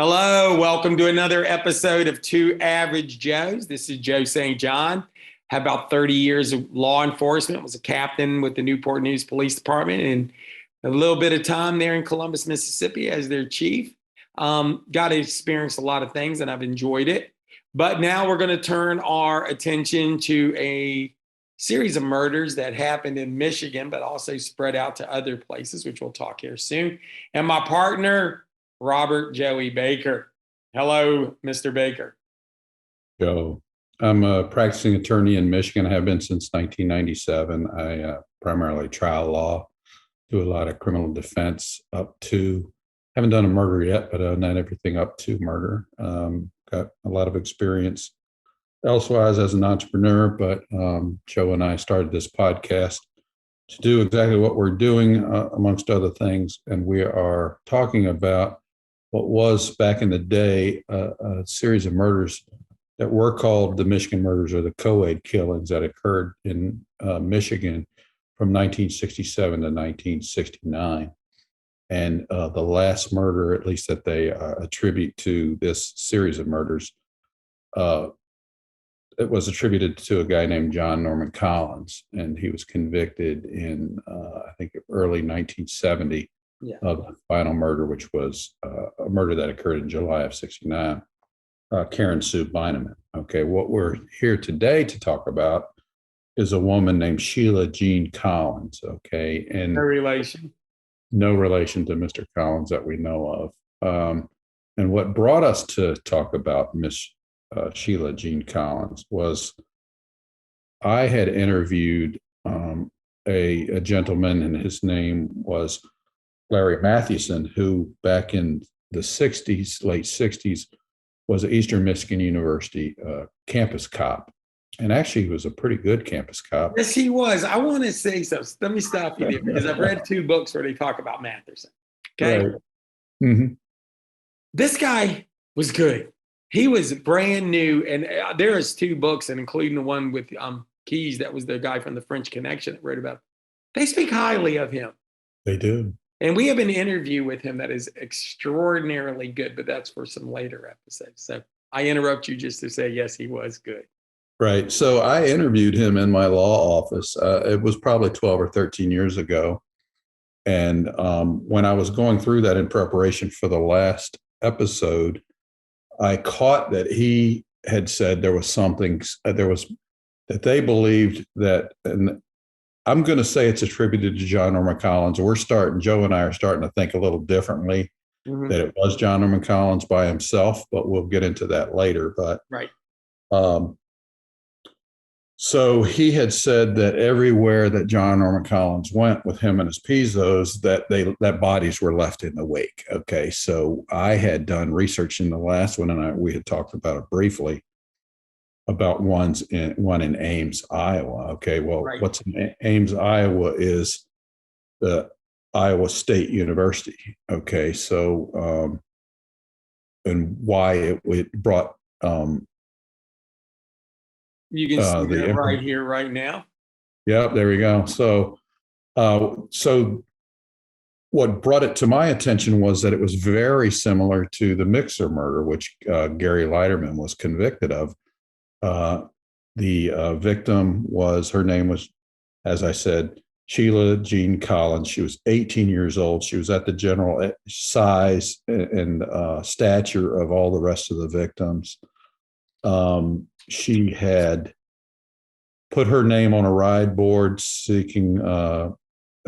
Hello, welcome to another episode of Two Average Joes. This is Joe St. John. Had about 30 years of law enforcement, was a captain with the Newport News Police Department, and a little bit of time there in Columbus, Mississippi as their chief. Got to experience a lot of things, and I've enjoyed it. But now we're going to turn our attention to a series of murders that happened in Michigan, but also spread out to other places, which we'll talk here soon. And my partner, Robert Joey Baker. Hello, Mr. Baker. Joe, I'm a practicing attorney in Michigan. I have been since 1997. I primarily trial law, do a lot of criminal defense up to, haven't done a murder yet, but I've done everything up to murder. Got a lot of experience elsewise as an entrepreneur, but Joe and I started this podcast to do exactly what we're doing, amongst other things. And we are talking about what was back in the day a series of murders that were called the Michigan murders, or the Avg killings, that occurred in Michigan from 1967 to 1969. And the last murder, at least that they attribute to this series of murders, it was attributed to a guy named John Norman Collins, and he was convicted in, I think, early 1970 of the final murder, which was a murder that occurred in July of 69, Karen Sue Beineman. Okay, what we're here today to talk about is a woman named Sheila Jean Collins, okay? And No relation. No relation to Mr. Collins that we know of. And what brought us to talk about Miss Sheila Jean Collins was I had interviewed a gentleman, and his name was Larry Mathewson, who back in the 60s, late 60s, was an Eastern Michigan University campus cop. And actually, he was a pretty good campus cop. Yes, he was. I want to say so. Let me stop you there, because I've read two books where they talk about Mathewson. Okay. Right. Mm-hmm. This guy was good. He was brand new. And there is two books, and including the one with Keyes, that was the guy from the French Connection that wrote about it. They speak highly of him. They do. And we have an interview with him that is extraordinarily good, but that's for some later episodes. So I interrupt you just to say, yes, he was good. Right. So I interviewed him in my law office. It was probably 12 or 13 years ago. And when I was going through that in preparation for the last episode, I caught that he had said there was something, that they believed that, and I'm going to say it's attributed to John Norman Collins. Joe and I are starting to think a little differently, that it was John Norman Collins by himself, but we'll get into that later. But right. So he had said that everywhere that John Norman Collins went with him and his Pizos, that bodies were left in the wake. Okay, so I had done research in the last one, and we had talked about it briefly, about one in Ames, Iowa. Okay, well, right. What's in Ames, Iowa is the Iowa State University. Okay, so and why it brought you can see that right here, right now. Yep, there we go. So what brought it to my attention was that it was very similar to the Mixer murder, which Gary Leiterman was convicted of. The victim her name was, as I said, Sheila Jean Collins. She was 18 years old. She was at the general size and stature of all the rest of the victims. She had put her name on a ride board seeking, I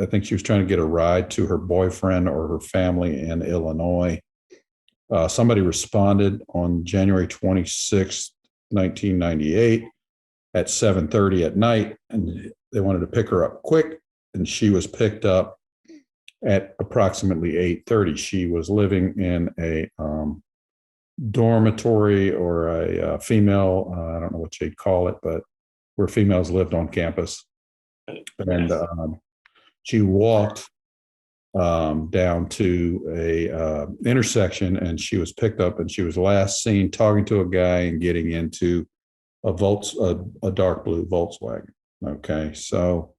think she was trying to get a ride to her boyfriend or her family in Illinois. Somebody responded on January 26, 1998 at 7:30 at night, and they wanted to pick her up quick, and she was picked up at approximately 8:30. She was living in a dormitory, or a female, I don't know what you'd call it, but where females lived on campus. And she walked down to a intersection, and she was picked up, and she was last seen talking to a guy and getting into a dark blue Volkswagen. Okay, so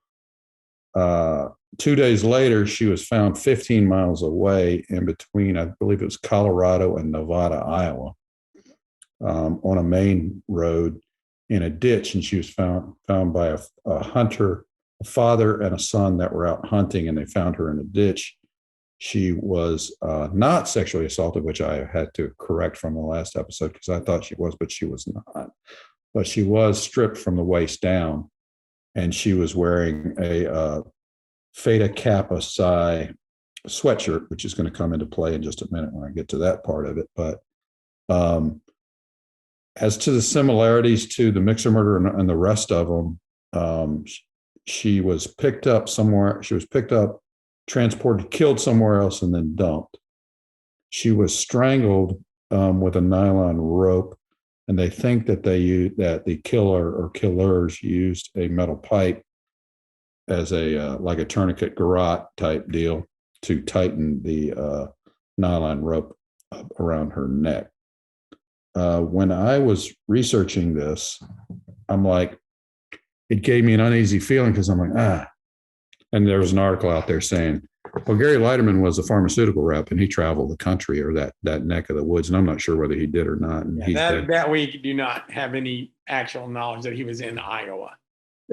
2 days later, she was found 15 miles away in between, I believe it was Colorado and Nevada, Iowa, on a main road in a ditch. And she was found by a hunter, a father and a son that were out hunting, and they found her in a ditch. She was not sexually assaulted, which I had to correct from the last episode because I thought she was, but she was not. But she was stripped from the waist down, and she was wearing a Theta Kappa Psi sweatshirt, which is going to come into play in just a minute when I get to that part of it. But as to the similarities to the Mixer murder and the rest of them, she was picked up somewhere. She was picked up, transported, killed somewhere else, and then dumped. She was strangled with a nylon rope, and they think that the killer or killers used a metal pipe as a like a tourniquet garrote type deal to tighten the nylon rope around her neck. When I was researching this, I'm like, it gave me an uneasy feeling because I'm like, and there was an article out there saying, well, Gary Leiterman was a pharmaceutical rep and he traveled the country or that neck of the woods. And I'm not sure whether he did or not. And that we do not have any actual knowledge that he was in Iowa.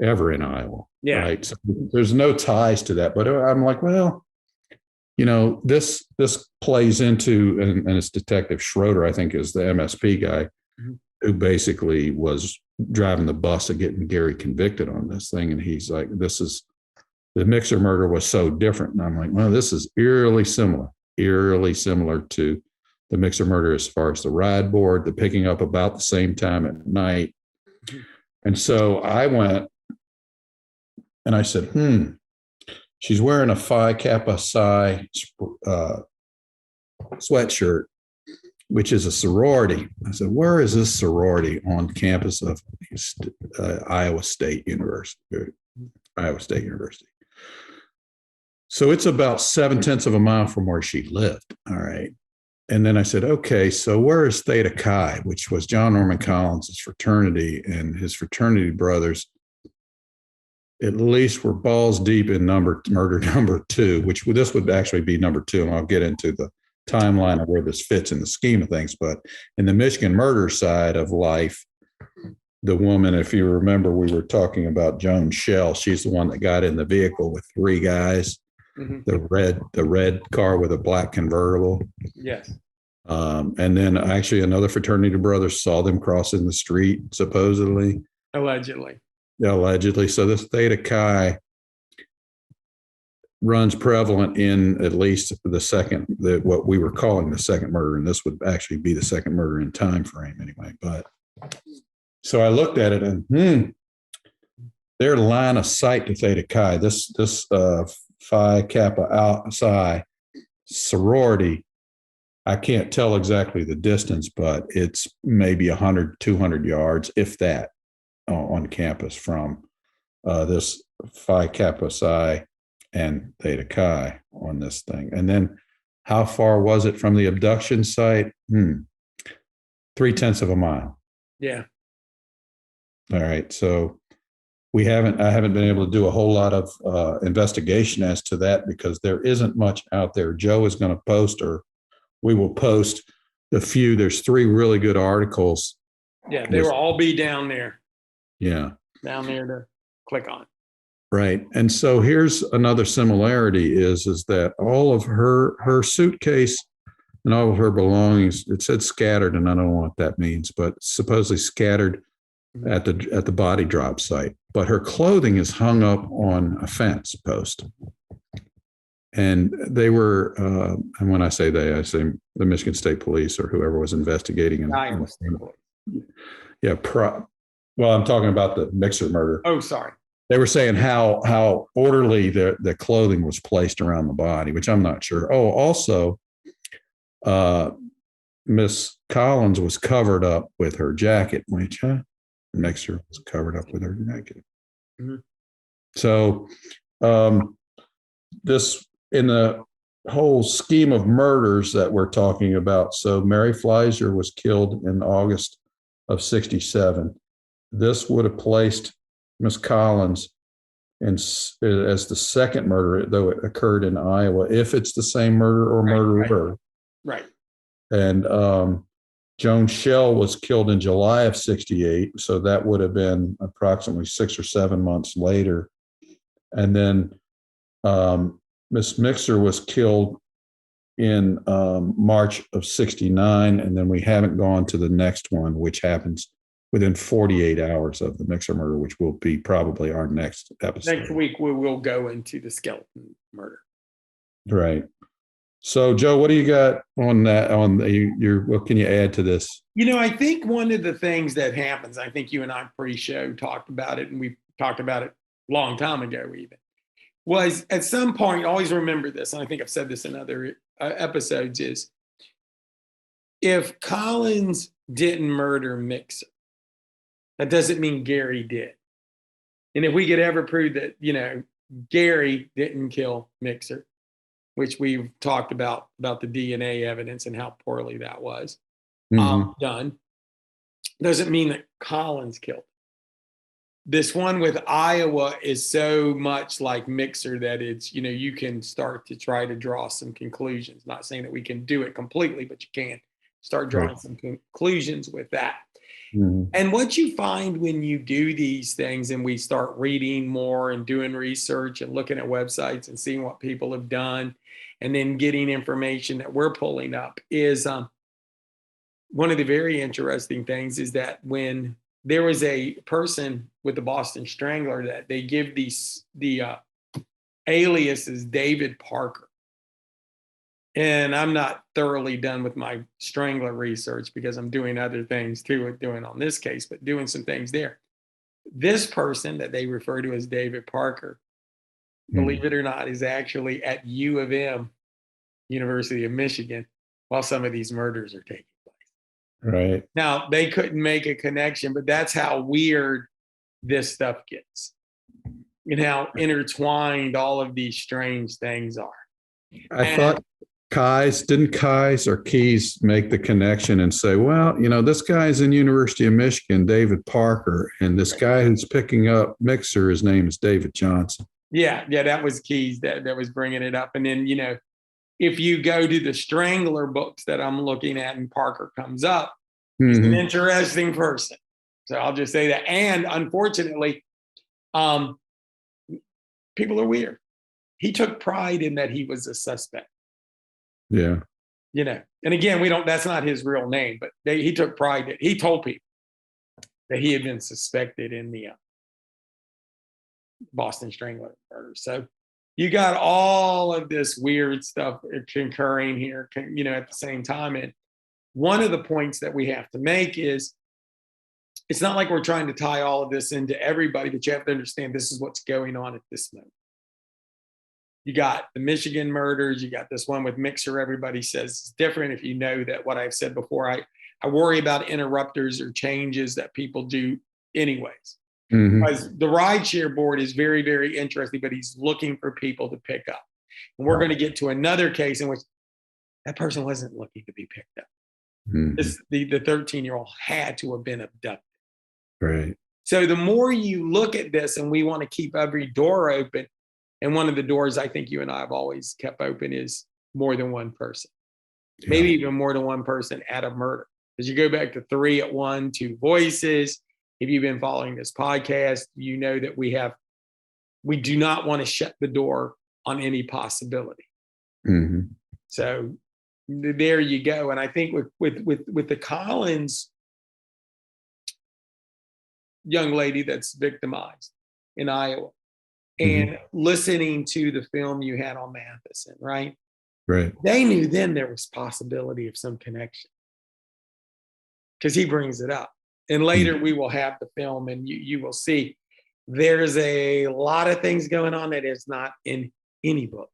Ever in Iowa. Yeah. Right. So there's no ties to that. But I'm like, well, this plays into, and it's Detective Schroeder, I think, is the MSP guy who basically was driving the bus of getting Gary convicted on this thing. And he's like, the Mixer murder was so different. And I'm like, well, this is eerily similar to the Mixer murder as far as the ride board, the picking up about the same time at night. And so I went and I said, she's wearing a Phi Kappa Psi sweatshirt, which is a sorority. I said, where is this sorority on campus of Iowa State University? So it's about 0.7 of a mile from where she lived. All right. And then I said, okay, so where is Theta Chi, which was John Norman Collins' fraternity, and his fraternity brothers at least were balls deep in murder number 2, which this would actually be number 2. And I'll get into the timeline of where this fits in the scheme of things. But in the Michigan murder side of life, the woman, if you remember, we were talking about Joan Shell. She's the one that got in the vehicle with 3 guys, the red car with a black convertible. Yes. And then actually another fraternity brother saw them crossing the street, supposedly. Allegedly. So this Theta Chi runs prevalent in at least what we were calling the second murder, and this would actually be the second murder in time frame anyway. But so I looked at it and their line of sight to Theta Chi, this Phi Kappa Psi sorority, I can't tell exactly the distance, but it's maybe 100, 200 yards, if that, on campus from this Phi Kappa Psi and Theta Chi on this thing. And then how far was it from the abduction site? 0.3 of a mile. Yeah. All right. So I haven't been able to do a whole lot of investigation as to that because there isn't much out there. Joe is going to post, or we will post there's 3 really good articles. Yeah. They will all be down there. Yeah. Down there to click on. Right. And so here's another similarity is that all of her suitcase and all of her belongings, it said scattered, and I don't know what that means, but supposedly scattered at the body drop site. But her clothing is hung up on a fence post. And they were, and when I say they, I say the Michigan State Police or whoever was investigating. Yeah. Well, I'm talking about the Mixer murder. Oh, sorry. They were saying how orderly the clothing was placed around the body, which I'm not sure. Oh, also, Miss Collins was covered up with her jacket, which Mixer was covered up with her jacket. So this, in the whole scheme of murders that we're talking about, so Mary Fleischer was killed in August of 1967. This would have placed Miss Collins and as the second murder, though it occurred in Iowa, if it's the same murder or murderer. Right. And Joan Shell was killed in July of 68. So that would have been approximately 6 or 7 months later. And then Miss Mixer was killed in March of 69. And then we haven't gone to the next one, which happens within 48 hours of the Mixer murder, which will be probably our next episode. Next week, we will go into the skeleton murder. Right. So, Joe, what do you got on that? What can you add to this? I think one of the things that happens, I think you and I pre-show talked about it, and we talked about it a long time ago even, was at some point, always remember this, and I think I've said this in other episodes, is if Collins didn't murder Mixer, that doesn't mean Gary did. And if we could ever prove that, Gary didn't kill Mixer, which we've talked about the DNA evidence and how poorly that was done, doesn't mean that Collins killed. This one with Iowa is so much like Mixer that it's, you can start to try to draw some conclusions. Not saying that we can do it completely, but you can start drawing some conclusions with that. Mm-hmm. And what you find when you do these things and we start reading more and doing research and looking at websites and seeing what people have done and then getting information that we're pulling up is one of the very interesting things is that when there was a person with the Boston Strangler that they give the aliases David Parker. And I'm not thoroughly done with my Strangler research because I'm doing other things too, doing on this case, but doing some things there. This person that they refer to as David Parker, believe it or not, is actually at U of M, University of Michigan, while some of these murders are taking place. Right. Now, they couldn't make a connection, but that's how weird this stuff gets and how intertwined all of these strange things are. I thought Keyes or Keys make the connection and say, well, this guy's in University of Michigan, David Parker, and this guy who's picking up Mixer, his name is David Johnson. Yeah, that was Keys that was bringing it up. And then, if you go to the Strangler books that I'm looking at and Parker comes up, he's an interesting person. So I'll just say that. And unfortunately, people are weird. He took pride in that he was a suspect. Yeah. And again, that's not his real name, but he took pride that he told people that he had been suspected in the Boston Strangler murder. So you got all of this weird stuff concurring here, at the same time. And one of the points that we have to make is it's not like we're trying to tie all of this into everybody, but you have to understand this is what's going on at this moment. You got the Michigan murders. You got this one with Mixer. Everybody says it's different. If you know that what I've said before, I worry about interrupters or changes that people do anyways. Because the rideshare board is very, very interesting, but he's looking for people to pick up. And we're going to get to another case in which that person wasn't looking to be picked up. The 13-year-old had to have been abducted. Right. So the more you look at this, and we want to keep every door open, and one of the doors I think you and I have always kept open is more than one person, maybe even more than one person at a murder. As you go back to 3 at 1, 2 voices. If you've been following this podcast, you know that we do not want to shut the door on any possibility. So there you go. And I think with the Collins young lady that's victimized in Iowa, and listening to the film you had on Matheson, right? Right. They knew then there was possibility of some connection because he brings it up. And later we will have the film and you will see there's a lot of things going on that is not in any book.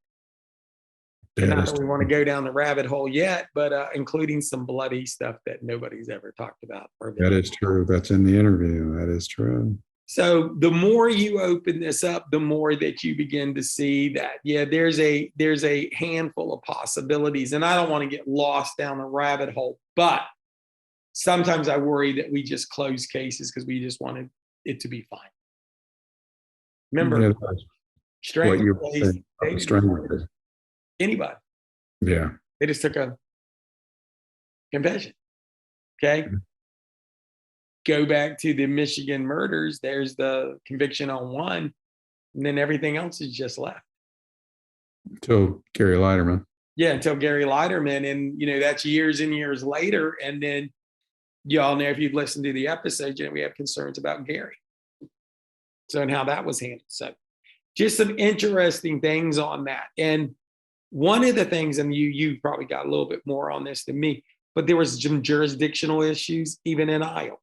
And not that we want to go down the rabbit hole yet, but including some bloody stuff that nobody's ever talked about. That is true. That's in the interview. That is true. So the more you open this up, the more that you begin to see that, there's a handful of possibilities. And I don't want to get lost down the rabbit hole, but sometimes I worry that we just close cases because we just wanted it to be fine. Remember, Yeah, that's what strangle you were case, saying they about the didn't strangle want case. anybody. Yeah. They just took a confession. Okay. Go back to the Michigan murders. There's the conviction on one, and then everything else is just left. Until Gary Leiterman. Yeah, until Gary Leiterman, and that's years and years later. And then y'all know, if you've listened to the episode, we have concerns about Gary. So, and how that was handled. So, just some interesting things on that. And one of the things, and you probably got a little bit more on this than me, but there was some jurisdictional issues even in Iowa,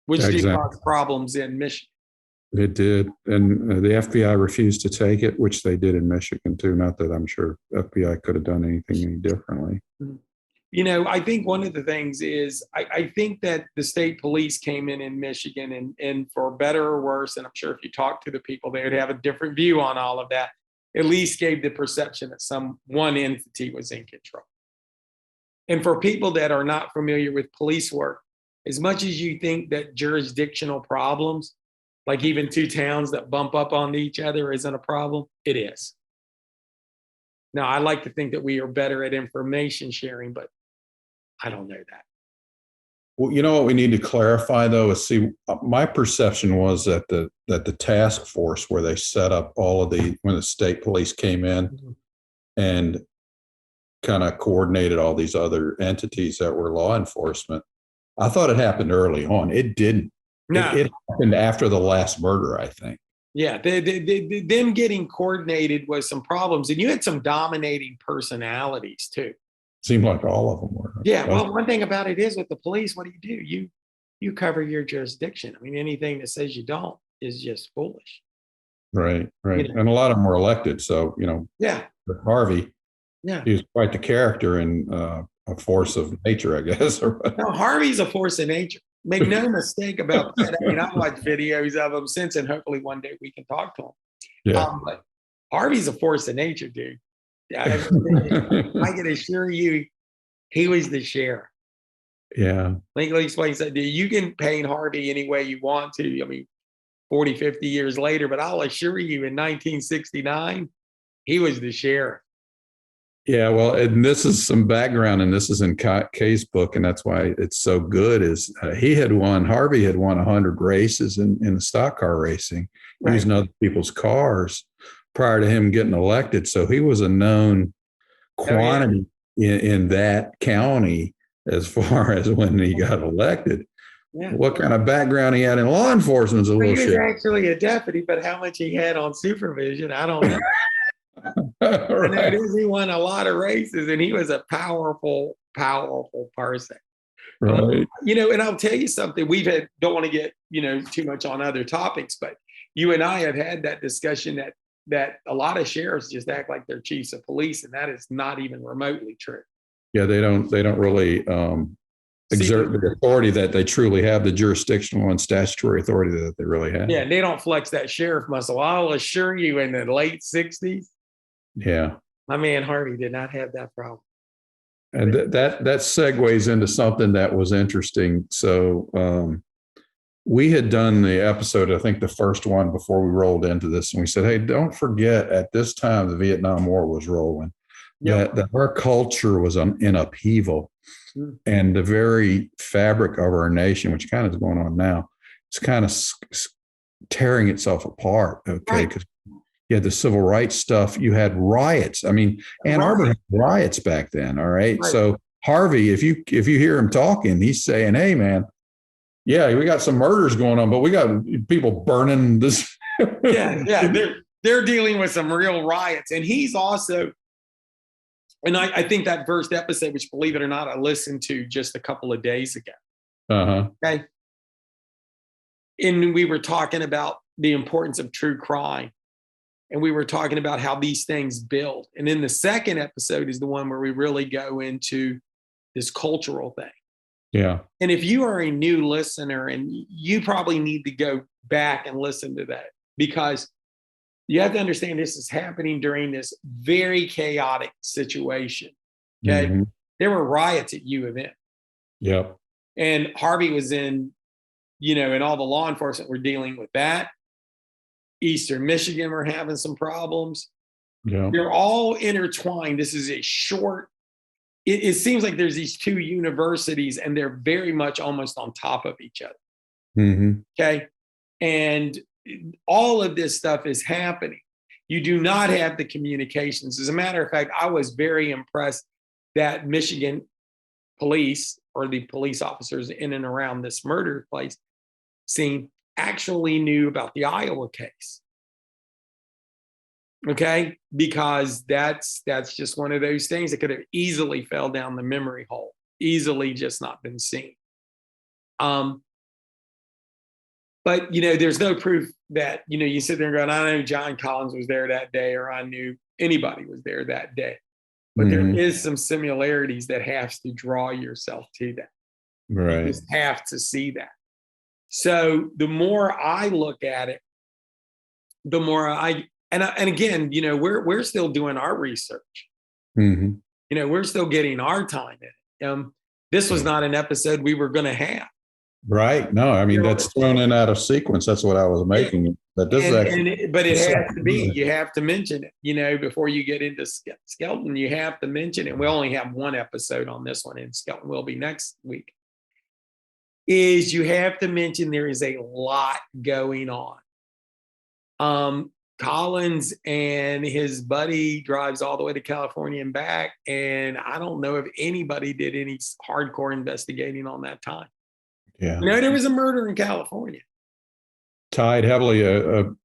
which did cause problems in Michigan. It did. And the FBI refused to take it, which they did in Michigan too. Not that I'm sure FBI could have done anything any differently. I think one of the things is I think that the state police came in Michigan and for better or worse, and I'm sure if you talk to the people, they would have a different view on all of that, at least gave the perception that one entity was in control. And for people that are not familiar with police work, as much as you think that jurisdictional problems, like even two towns that bump up onto each other, isn't a problem, it is. Now, I like to think that we are better at information sharing, but I don't know that. Well, you know what we need to clarify though is my perception was that the task force where they set up all of when the state police came in and kind of coordinated all these other entities that were law enforcement, I thought it happened early on. It didn't. No. It happened after the last murder, I think. Yeah, them getting coordinated was some problems, and you had some dominating personalities too. Seemed like all of them were. Yeah, well, one thing about it is with the police, what do? You cover your jurisdiction. I mean, anything that says you don't is just foolish. Right. And a lot of them were elected. So, yeah. Harvey, yeah, he was quite the character and a force of nature, I guess. No, Harvey's a force of nature. Make no mistake about that. I mean, I've watched videos of him since, and hopefully one day we can talk to him. Yeah. But Harvey's a force of nature, dude. I can assure you, he was the sheriff. Yeah. Let me explain something. You can paint Harvey any way you want to. I mean, 40, 50 years later, but I'll assure you in 1969, he was the sheriff. Yeah, well, and this is some background, and this is in Kay's book, and that's why it's so good, is Harvey had won 100 races in the stock car racing, Right. using other people's cars prior to him getting elected. So he was a known quantity in that county as far as when he got elected. Yeah. What kind of background he had in law enforcement is a little shit. He was actually a deputy, but how much he had on supervision, I don't know. Right. He won a lot of races, and he was a powerful person. Right. And I'll tell you something. Don't want to get too much on other topics, but you and I have had that discussion that a lot of sheriffs just act like they're chiefs of police, and that is not even remotely true. Yeah, they don't really exert the authority that they truly have, the jurisdictional and statutory authority that they really have. Yeah, they don't flex that sheriff muscle. I'll assure you, in the late 60s. Yeah. My man Harvey did not have that problem. And that segues into something that was interesting. So we had done the episode, I think the first one before we rolled into this, and we said, hey, don't forget at this time the Vietnam War was rolling, that our culture was in upheaval. And the very fabric of our nation, which kind of is going on now, it's kind of tearing itself apart. Okay. Because you had the civil rights stuff. You had riots. I mean, Ann Arbor had riots back then. All right. So Harvey, if you hear him talking, he's saying, hey, man, yeah, we got some murders going on, but we got people burning this. They're dealing with some real riots. And he's also, and I think that first episode, which, believe it or not, I listened to just a couple of days ago. Uh-huh. Okay. And we were talking about the importance of true crime. And we were talking about how these things build. And then the second episode is the one where we really go into this cultural thing. Yeah. And if you are a new listener, and you probably need to go back and listen to that, because you have to understand this is happening during this very chaotic situation. Okay. Mm-hmm. There were riots at U of M. Yep. And Harvey was in, and all the law enforcement were dealing with that. Eastern Michigan were having some problems. Yeah. They're all intertwined. This is a short, it seems like there's these two universities and they're very much almost on top of each other. Mm-hmm. Okay. And all of this stuff is happening. You do not have the communications. As a matter of fact, I was very impressed that Michigan police, or the police officers in and around this murder place scene, actually knew about the Iowa case. Okay, because that's just one of those things that could have easily fell down the memory hole, easily just not been seen. But there's no proof that you sit there and go, I know John Collins was there that day, or I knew anybody was there that day. But there is some similarities that has to draw yourself to that. Right. You just have to see that. So the more I look at it, the more and again, we're still doing our research. We're still getting our time in it. This was not an episode we were going to have. Right. No, I mean, that's thrown in out of sequence. That's what I was making. But this but it has to be. You have to mention it, before you get into Skelton, you have to mention it. We only have one episode on this one, and Skelton will be next week. Is you have to mention there is a lot going on. Collins and his buddy drives all the way to California and back, and I don't know if anybody did any hardcore investigating on that time. Yeah. There was a murder in California. Tied heavily.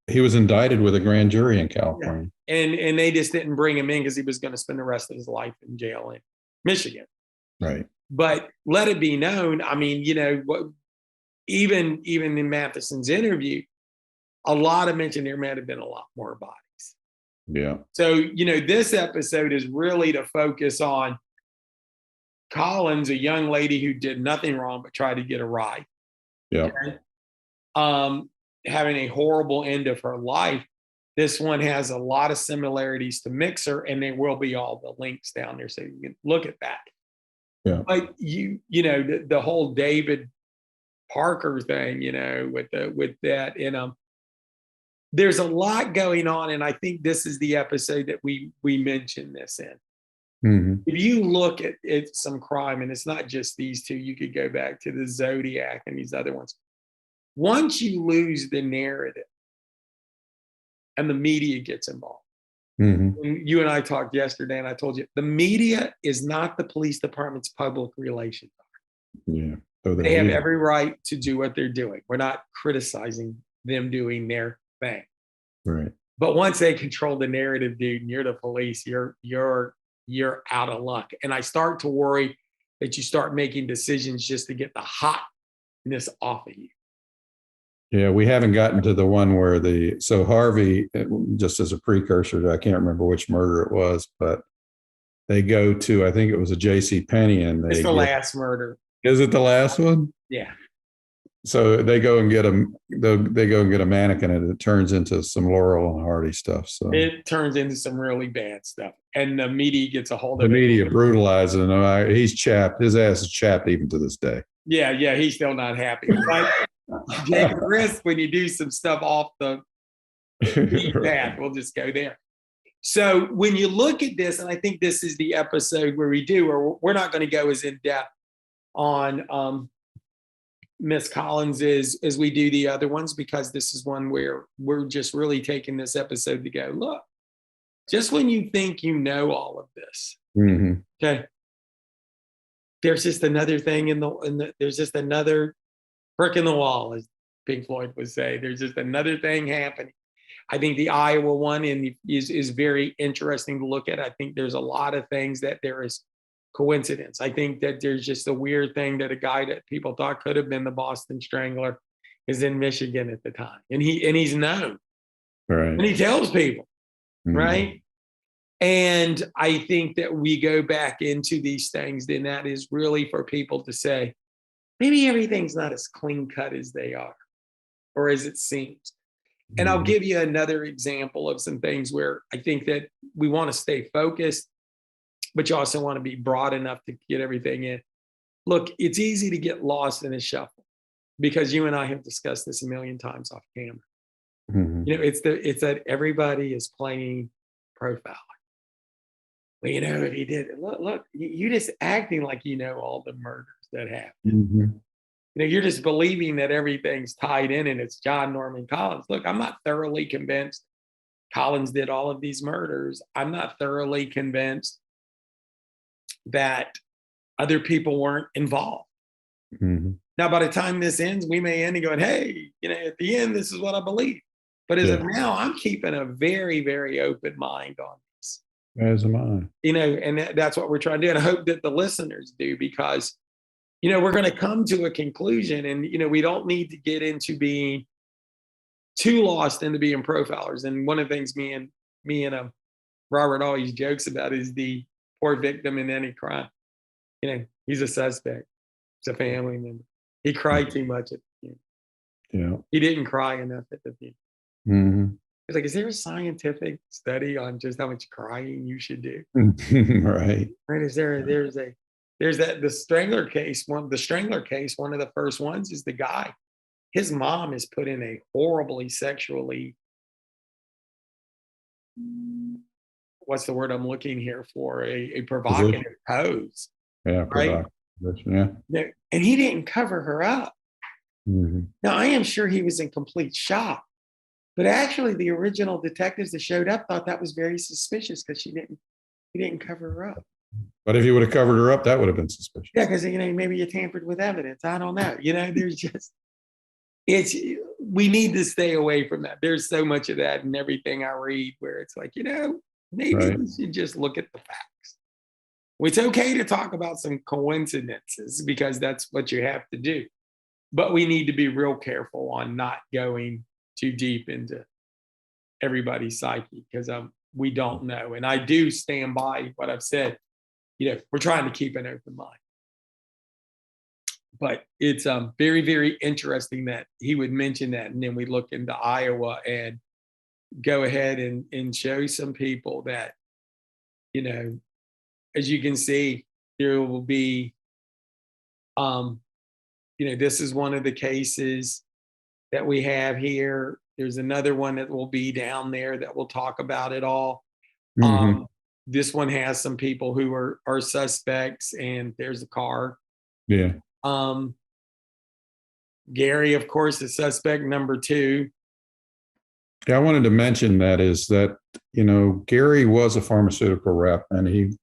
He was indicted with a grand jury in California. Yeah. And they just didn't bring him in because he was going to spend the rest of his life in jail in Michigan. Right. But let it be known, I mean, even in Matheson's interview, a lot of mention there might have been a lot more bodies. Yeah. So, this episode is really to focus on Collins, a young lady who did nothing wrong but tried to get a ride. Yeah. Okay? Having a horrible end of her life. This one has a lot of similarities to Mixer, and there will be all the links down there so you can look at that. Yeah. But the whole David Parker thing, with that, there's a lot going on, and I think this is the episode that we mentioned this in. If you look at some crime, and it's not just these two, you could go back to the Zodiac and these other ones. Once you lose the narrative and the media gets involved, and you and I talked yesterday, and I told you the media is not the police department's public relations. Yeah. They have every right to do what they're doing. We're not criticizing them doing their thing. Right. But once they control the narrative, dude, and you're the police, you're out of luck. And I start to worry that you start making decisions just to get the hotness off of you. Yeah, we haven't gotten to the one where so Harvey, just as a precursor to, I can't remember which murder it was, but they go to, I think it was a J.C. Penney, and it's the last murder. Is it the last one? Yeah. So they go and get a mannequin, and it turns into some Laurel and Hardy stuff. So it turns into some really bad stuff, and the media gets a hold of it. The media it. brutalizes him. He's chapped. His ass is chapped even to this day. Yeah, he's still not happy. But take a risk when you do some stuff off the path. We'll just go there. So when you look at this, and I think this is the episode where we're not going to go as in depth on Miss Collins as we do the other ones, because this is one where we're just really taking this episode to go, look, just when you think you know all of this, okay, there's just another thing there's just another brick in the wall, as Pink Floyd would say. There's just another thing happening. I think the Iowa one is very interesting to look at. I think there's a lot of things that there is coincidence. I think that there's just a weird thing that a guy that people thought could have been the Boston Strangler is in Michigan at the time, and he's known, right? And he tells people, right? And I think that we go back into these things, then that is really for people to say, maybe everything's not as clean cut as they are, or as it seems. And I'll give you another example of some things where I think that we want to stay focused, but you also want to be broad enough to get everything in. Look, it's easy to get lost in a shuffle, because you and I have discussed this a million times off camera. Mhm. It's that everybody is playing profile. Well, if he did, look, you just acting like all the murders that happen. Mhm. You're just believing that everything's tied in and it's John Norman Collins. Look, I'm not thoroughly convinced Collins did all of these murders. I'm not thoroughly convinced that other people weren't involved. Mhm. Now, by the time this ends, we may end and going, hey, at the end, this is what I believe. But as of Yeah, now, I'm keeping a very, very open mind on this. as am I. And that's what we're trying to do. And I hope that the listeners do, because we're going to come to a conclusion, and we don't need to get into being too lost into being profilers. And one of the things me and Robert always jokes about is the poor victim in any crime. He's a suspect. It's a family member. He cried too much at the end. Yeah. He didn't cry enough at the end. Mhm. It's like, is there a scientific study on just how much crying you should do? Right. Right? There's the Strangler case. One of the first ones is the guy. His mom is put in a horribly sexually, what's the word I'm looking here for? A provocative pose, Yeah, right? Yeah. And he didn't cover her up. Mhm. Now, I am sure he was in complete shock, but actually the original detectives that showed up thought that was very suspicious because he didn't cover her up. But if you would have covered her up, that would have been suspicious. Yeah, because maybe you tampered with evidence. I don't know. There's just we need to stay away from that. There's so much of that in everything I read where it's like, maybe Right. we should just look at the facts. It's okay to talk about some coincidences because that's what you have to do. But we need to be real careful on not going too deep into everybody's psyche because we don't know. And I do stand by what I've said. We're trying to keep an open mind. But it's very, very interesting that he would mention that. And then we look into Iowa and go ahead and show some people that, as you can see, there will be, this is one of the cases that we have here. There's another one that will be down there that will talk about it all. Mhm. This one has some people who are suspects, and there's a car. Yeah. Gary, of course, is suspect number 2. Yeah, I wanted to mention that Gary was a pharmaceutical rep, and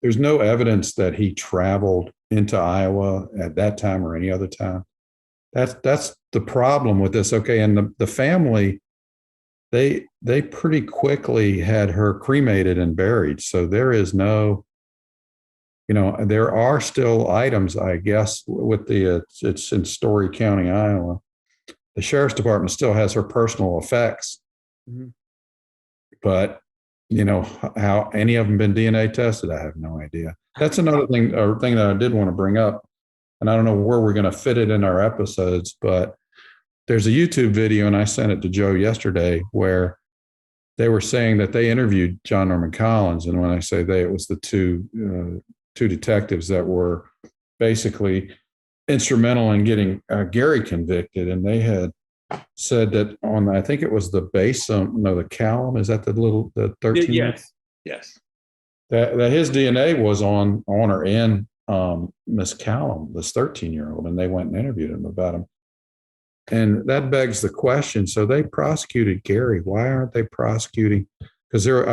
there's no evidence that he traveled into Iowa at that time or any other time. That's the problem with this. Okay, and the family, they pretty quickly had her cremated and buried. So there is no, there are still items, I guess, with it's in Story County, Iowa. The sheriff's department still has her personal effects, Mm-hmm. but how any of them been DNA tested, I have no idea. That's another thing that I did want to bring up, and I don't know where we're going to fit it in our episodes, but there's a YouTube video, and I sent it to Joe yesterday, where they were saying that they interviewed John Norman Collins, and when I say they, it was the two detectives that were basically instrumental in getting Gary convicted, and they had said that I think it was the the Callum, is that the 13? Yes. That his DNA was on or in Miss Callum, this 13-year-old, and they went and interviewed him about him. And that begs the question. So they prosecuted Gary. Why aren't they prosecuting? Because there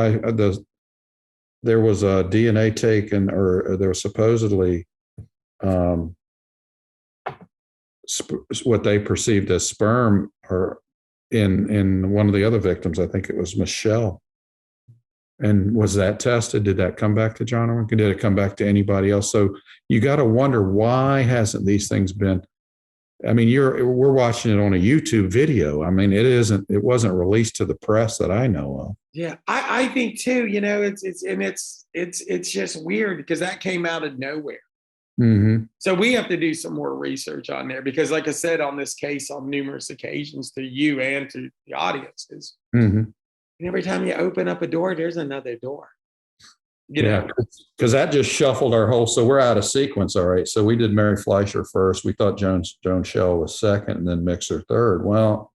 was a DNA taken, or there was supposedly what they perceived as sperm, or in one of the other victims. I think it was Michelle. And was that tested? Did that come back to John Norman? Did it come back to anybody else? So you got to wonder, why hasn't these things been? I mean, we're watching it on a YouTube video. I mean, it wasn't released to the press that I know of. Yeah, I think too. It's just weird because that came out of nowhere. Mm-hmm. So we have to do some more research on there because, like I said, on this case on numerous occasions to you and to the audiences, Mm-hmm. and every time you open up a door, there's another door. Yeah, because that just shuffled our whole. So we're out of sequence. All right. So we did Mary Fleischer first. We thought Joan Shell was second, and then Mixer third. Well,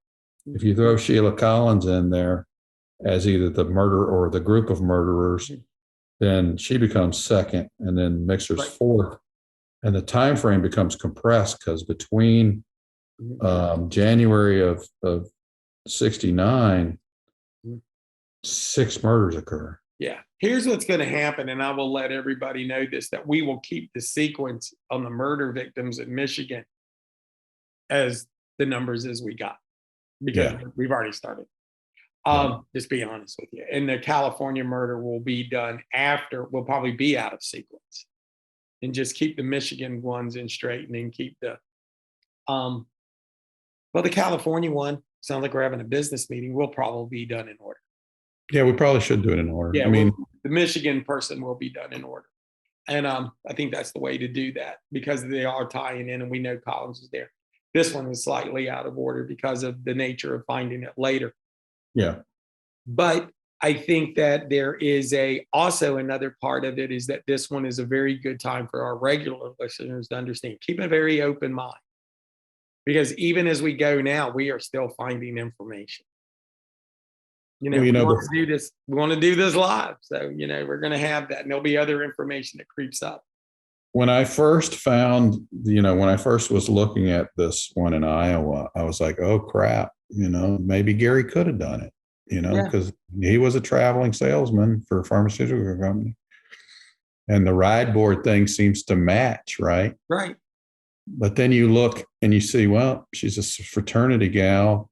If you throw Sheila Collins in there as either the murderer or the group of murderers, then she becomes second, and then Mixer's Right. fourth, and the time frame becomes compressed because between January of 69, 6 murders occur. Yeah. Here's what's going to happen, and I will let everybody know this, that we will keep the sequence on the murder victims in Michigan as the numbers as we got, because we've already started. Just be honest with you. And the California murder will be done after, will probably be out of sequence. And just keep the Michigan ones in straight, and then keep the the California one, sounds like we're having a business meeting, will probably be done in order. Yeah, we probably should do it in order. Yeah, I mean, the Michigan person will be done in order. And I think that's the way to do that, because they are tying in, and we know Collins is there. This one is slightly out of order because of the nature of finding it later. yeah. But I think that there is also another part of it is that this one is a very good time for our regular listeners to understand. Keep a very open mind, because even as we go now, we are still finding information. We want to do this. We want to do this live, so we're going to have that, and there'll be other information that creeps up. When I first found, when I first was looking at this one in Iowa, I was like, oh crap, maybe Gary could have done it, because he was a traveling salesman for a pharmaceutical company, and the ride board thing seems to match, right? Right. But then you look and you see, well, she's a fraternity gal.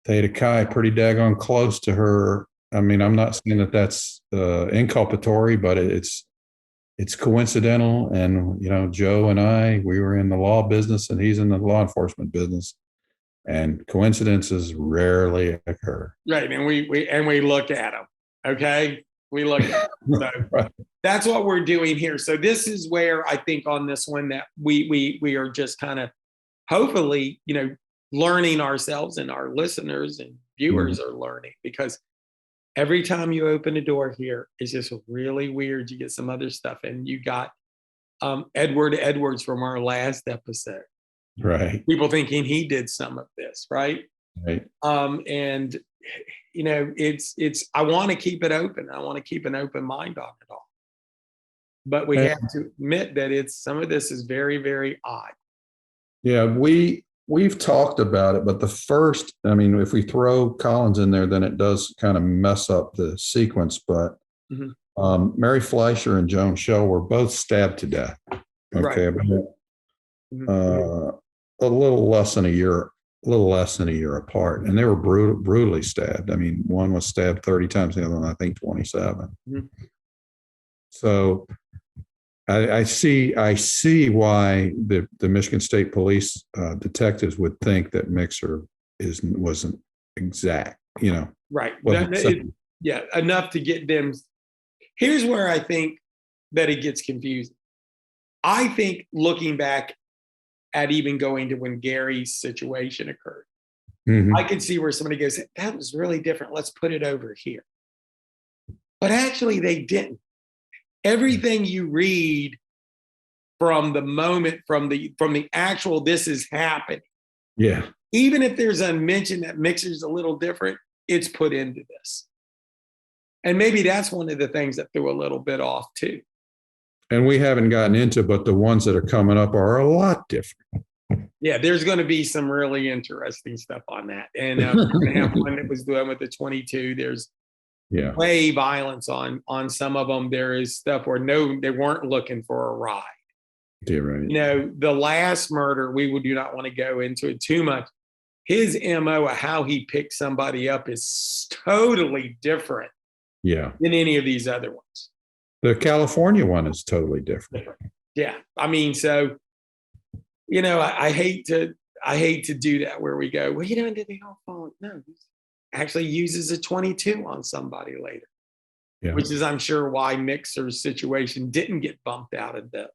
Theta Chi, pretty daggone close to her. I mean, I'm not saying that that's inculpatory, but it's coincidental. And, Joe and I, we were in the law business and he's in the law enforcement business. And coincidences rarely occur. Right. And we look at them. Okay. We look at them. So Right. That's what we're doing here. So this is where I think on this one that we are just kind of hopefully, learning ourselves, and our listeners and viewers are learning, because every time you open a door here, it's just really weird. You get some other stuff, and you got Edward Edwards from our last episode. Right. People thinking he did some of this, right? Right. And it's I want to keep it open. I want to keep an open mind on it all. But we have to admit that some of this is very, very odd. Yeah, we've talked about it, but if we throw Collins in there, then it does kind of mess up the sequence. But Mary Fleischer and Joan Shell were both stabbed to death. Okay, Right. A little less than a year apart, and they were brutally stabbed. I mean, one was stabbed 30 times, the other one I think 27. So I see why the Michigan State Police wasn't would think that Mixer wasn't exact, Right. wasn't Enough to get them. Here's where I think that it gets confusing. I think looking back at even going to when Gary's situation occurred, I could see where somebody goes, that was really different. Let's put it over here. But actually they didn't. Everything you read from the moment, from the actual, this is happening. Yeah. Even if there's a mention that Mixer's a little different, it's put into this. And maybe that's one of the things that threw a little bit off too. And we haven't gotten into, but the ones that are coming up are a lot different. Yeah, there's going to be some really interesting stuff on that. And we're going to have one that was doing with the 22. There's way violence on some of them. There is stuff where they weren't looking for a ride. Yeah, right. The last murder, we do not want to go into it too much. His MO of how he picked somebody up is totally different than any of these other ones. The California one is totally different. Yeah. I mean, so, I hate to do that where we go, well, did they all fall? No, he actually uses a 22 on somebody later, which is, I'm sure, why Mixer's situation didn't get bumped out of the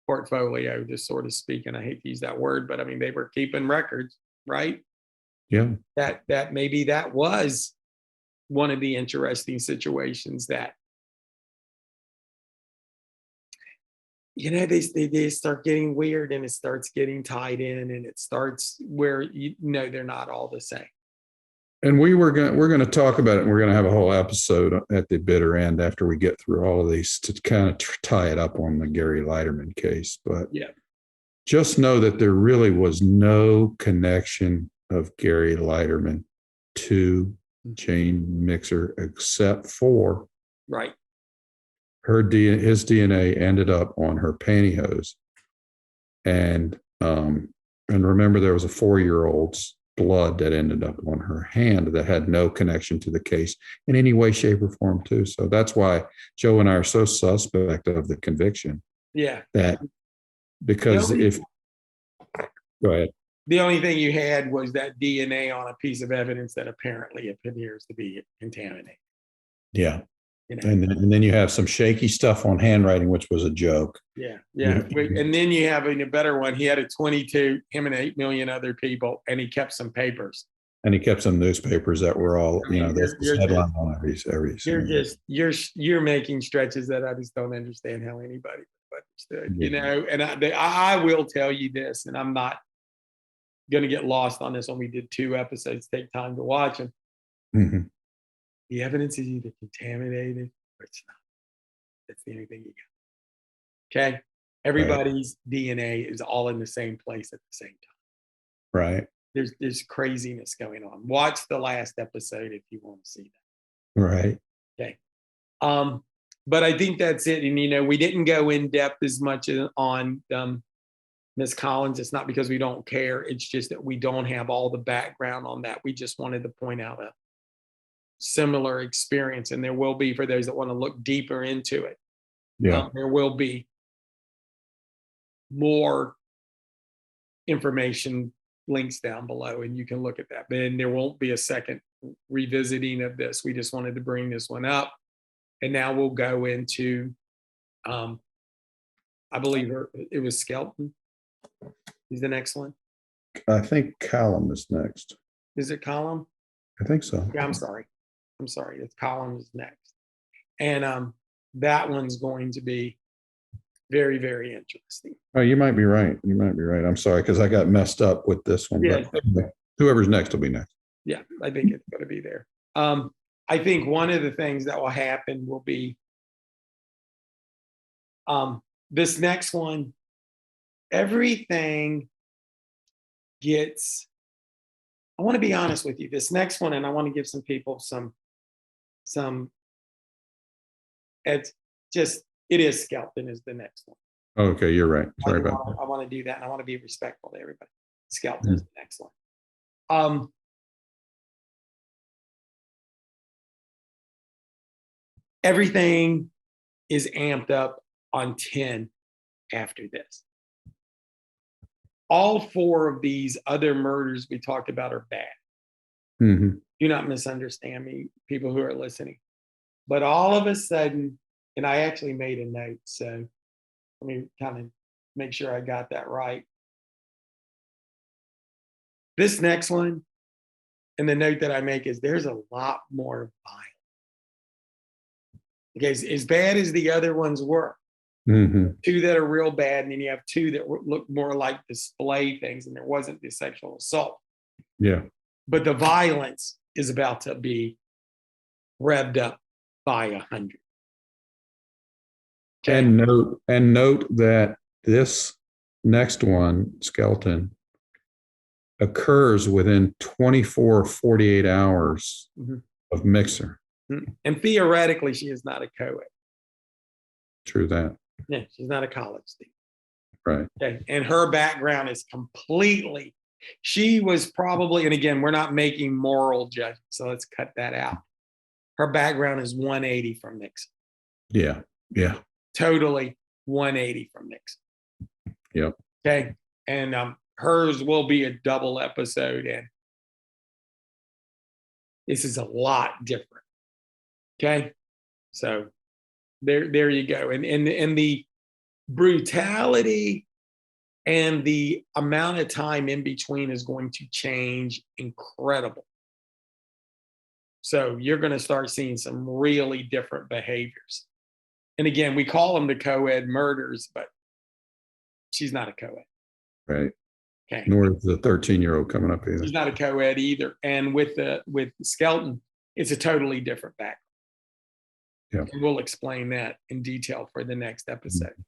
portfolio, to sort of speak. And I hate to use that word, but I mean, they were keeping records, right? Yeah. That maybe that was one of the interesting situations that they start getting weird, and it starts getting tied in, and it starts where they're not all the same. And we're going to talk about it, and we're going to have a whole episode at the bitter end after we get through all of these to kind of tie it up on the Gary Leiterman case. But Yeah, just know that there really was no connection of Gary Leiterman to Jane Mixer except for right. his DNA ended up on her pantyhose, and remember there was a 4-year-old's blood that ended up on her hand that had no connection to the case in any way, shape, or form too. So that's why Joe and I are so suspect of the conviction. Yeah, That because go ahead. The only thing you had was that DNA on a piece of evidence that apparently appears to be contaminated. Yeah. And then you have some shaky stuff on handwriting, which was a joke. Yeah. And then you have a better one. He had a 22, him and 8 million other people, and he kept some papers. And he kept some newspapers that were all, there's headline on every. You're making stretches that I just don't understand how anybody understood. And I will tell you this, and I'm not going to get lost on this when we did 2 episodes. Take time to watch them. Mm-hmm. The evidence is either contaminated or it's not. That's the only thing you got. Okay. Everybody's DNA is all in the same place at the same time. Right. There's craziness going on. Watch the last episode if you want to see that. Right. Okay. But I think that's it. And we didn't go in depth as much on Miss Collins. It's not because we don't care. It's just that we don't have all the background on that. We just wanted to point out a similar experience, and there will be, for those that want to look deeper into it, there will be more information links down below, and you can look at that. But there won't be a second revisiting of this. We just wanted to bring this one up, and now we'll go into I believe it was Skelton is the next one. I think Callum is next. Is it Column? I think so. Yeah, I'm sorry. It's Column is next. And that one's going to be very, very interesting. Oh, you might be right. I'm sorry, because I got messed up with this one. Yeah. But whoever's next will be next. Yeah, I think it's going to be there. I think one of the things that will happen will be this next one, everything gets, I want to be honest with you, this next one, and I want to give some people some, it's just, it is Skelton is the next one. Okay, you're right. Sorry about that. I want to do that, and I want to be respectful to everybody. Skelton is the next one. Everything is amped up on 10 after this. All 4 of these other murders we talked about are bad. Mm-hmm. Do not misunderstand me, people who are listening. But all of a sudden, and I actually made a note, so let me kind of make sure I got that right. This next one, and the note that I make is there's a lot more violence. Because as bad as the other ones were, 2 that are real bad, and then you have 2 that look more like display things, and there wasn't the sexual assault. Yeah. But the violence is about to be revved up by 100. Okay. And note that this next one, Skelton, occurs within 24 or 48 hours of Mixer. And theoretically, she is not a co-ed. True that. Yeah, she's not a college student. Right. Okay. And her background is completely, she was probably, and again, we're not making moral judgments, so let's cut that out. Her background is 180 from Nixon. Yeah. Yeah. Totally 180 from Nixon. Yep. Okay. And hers will be a double episode, and this is a lot different. Okay. So there you go. And the brutality and the amount of time in between is going to change incredible. So you're going to start seeing some really different behaviors. And again, we call them the co-ed murders, but she's not a co-ed. Right. Okay. Nor is the 13-year-old coming up either. She's not a co-ed either. And with Skelton, it's a totally different background. Yeah. And we'll explain that in detail for the next episode. Mm-hmm.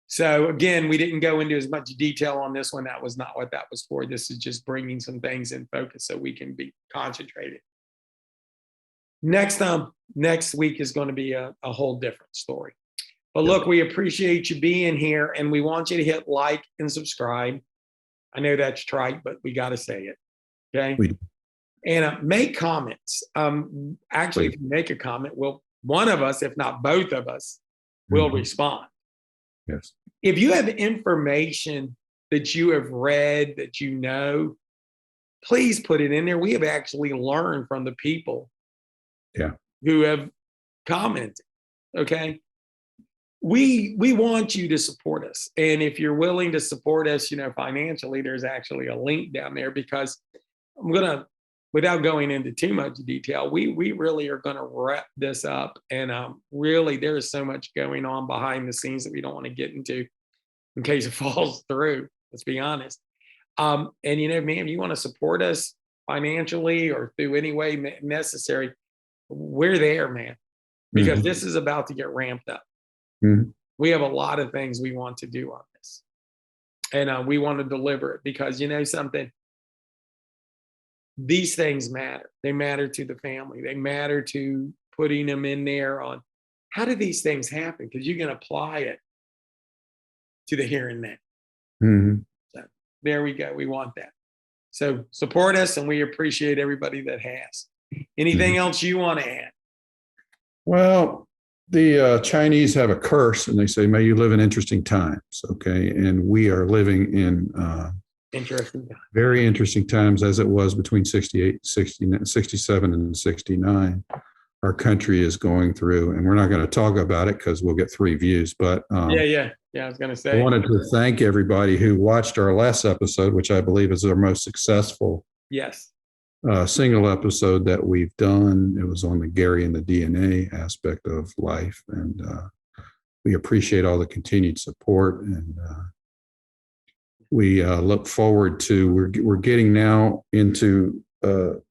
So again, we didn't go into as much detail on this one. That was not what that was for. This is just bringing some things in focus so we can be concentrated. Next week is going to be a whole different story. But look, we appreciate you being here, and we want you to hit like and subscribe. I know that's trite, but we got to say it. Okay. And make comments. Actually, if you make a comment, one of us, if not both of us, will respond. Yes. If you have information that you have read, that you know, please put it in there. We have actually learned from the people who have commented. Okay. We want you to support us. And if you're willing to support us, financially, there's actually a link down there, because without going into too much detail, we really are going to wrap this up. And really, there is so much going on behind the scenes that we don't want to get into in case it falls through. Let's be honest. And man, if you want to support us financially or through any way necessary, we're there, man, because this is about to get ramped up. We have a lot of things we want to do on this, and we want to deliver it, because something, these things matter. They matter to the family. They matter to putting them in there on how do these things happen, because you can apply it to the here and now. So there we go. We want that. So support us, and we appreciate everybody that has. Anything else you want to add? Well, the Chinese have a curse, and they say, may you live in interesting times. Okay. And we are living in interesting times. Very interesting times, as it was between 67 and 69. Our country is going through, and we're not going to talk about it because we'll get 3 views. But I was going to say, I wanted to thank everybody who watched our last episode, which I believe is our most successful single episode that we've done. It was on the Gary and the DNA aspect of life, and we appreciate all the continued support, and we look forward to. We're getting now into the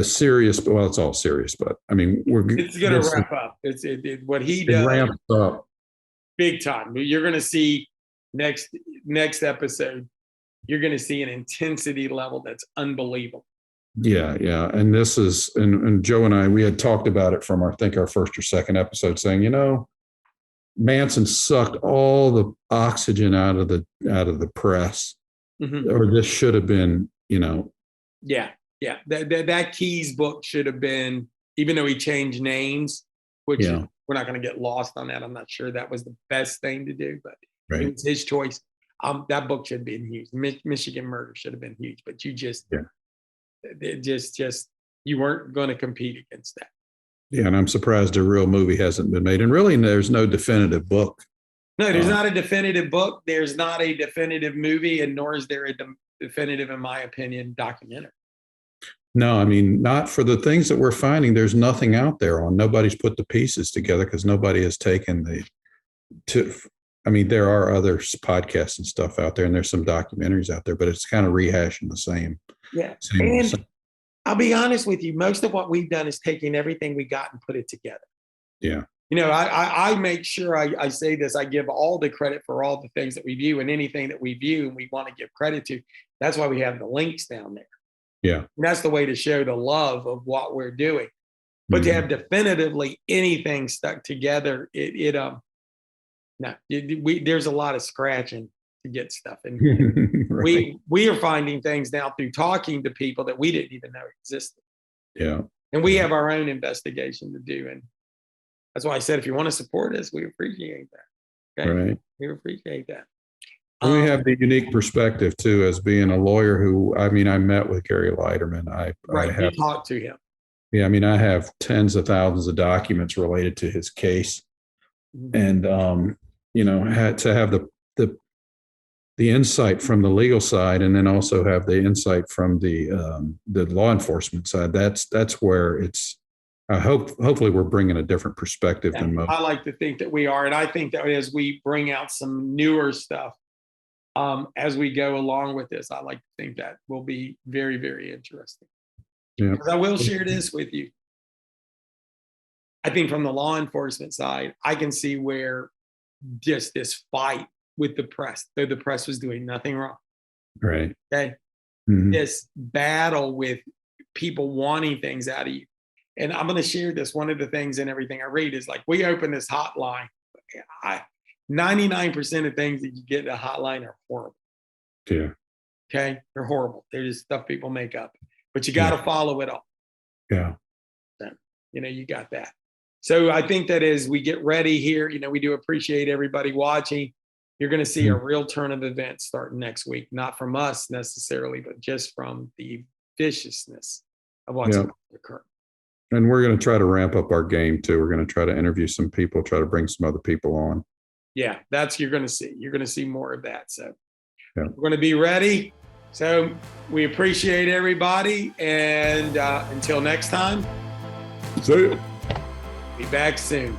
serious. Well, it's all serious, but I mean, it's going to wrap up. What he does ramps up big time. You're going to see next episode. You're going to see an intensity level that's unbelievable. Yeah. And this is, and Joe and I, we had talked about it from our first or second episode, saying, Manson sucked all the oxygen out of the press, or this should have been, That Keys book should have been, even though he changed names, which we're not going to get lost on that. I'm not sure that was the best thing to do, but it was his choice. That book should have been huge. Michigan Murder should have been huge, but you just you weren't going to compete against that. Yeah, and I'm surprised a real movie hasn't been made. And really, there's no definitive book. No, there's not a definitive book. There's not a definitive movie, and nor is there a definitive, in my opinion, documentary. No, I mean, not for the things that we're finding. There's nothing out there on. Nobody's put the pieces together because nobody has taken there are other podcasts and stuff out there, and there's some documentaries out there, but it's kind of rehashing the same. Yeah. And I'll be honest with you, most of what we've done is taking everything we got and put it together. Yeah. I make sure I say this, I give all the credit for all the things that we view, and anything that we view and we want to give credit to. That's why we have the links down there. Yeah. And that's the way to show the love of what we're doing. But to have definitively anything stuck together, there's a lot of scratching to get stuff. And we are finding things now through talking to people that we didn't even know existed. Yeah. And we have our own investigation to do. And that's why I said, if you want to support us, we appreciate that. Okay. Right. We appreciate that. We have the unique perspective too, as being a lawyer who, I met with Gary Leiterman. You talked to him. Yeah. I have tens of thousands of documents related to his case. And, had to have the insight from the legal side, and then also have the insight from the law enforcement side. That's where it's hopefully we're bringing a different perspective than most. I like to think that we are. And I think that as we bring out some newer stuff, as we go along with this, I like to think that will be very, very interesting. Yeah. Because I will share this with you. I think from the law enforcement side, I can see where just this fight with the press, though the press was doing nothing wrong. Right. Okay. Mhm. This battle with people wanting things out of you. And I'm going to share this. One of the things in everything I read is like, we open this hotline. 99% of things that you get in a hotline are horrible. Yeah. Okay. They're horrible. They're just stuff people make up, but you got to follow it all. Yeah. So, you got that. So I think that as we get ready here, we do appreciate everybody watching. You're going to see a real turn of events starting next week, not from us necessarily, but just from the viciousness of what's going to occur. And we're going to try to ramp up our game too. We're going to try to interview some people, try to bring some other people on. Yeah, you're going to see. You're going to see more of that. So we're going to be ready. So we appreciate everybody. And until next time, see you. Be back soon.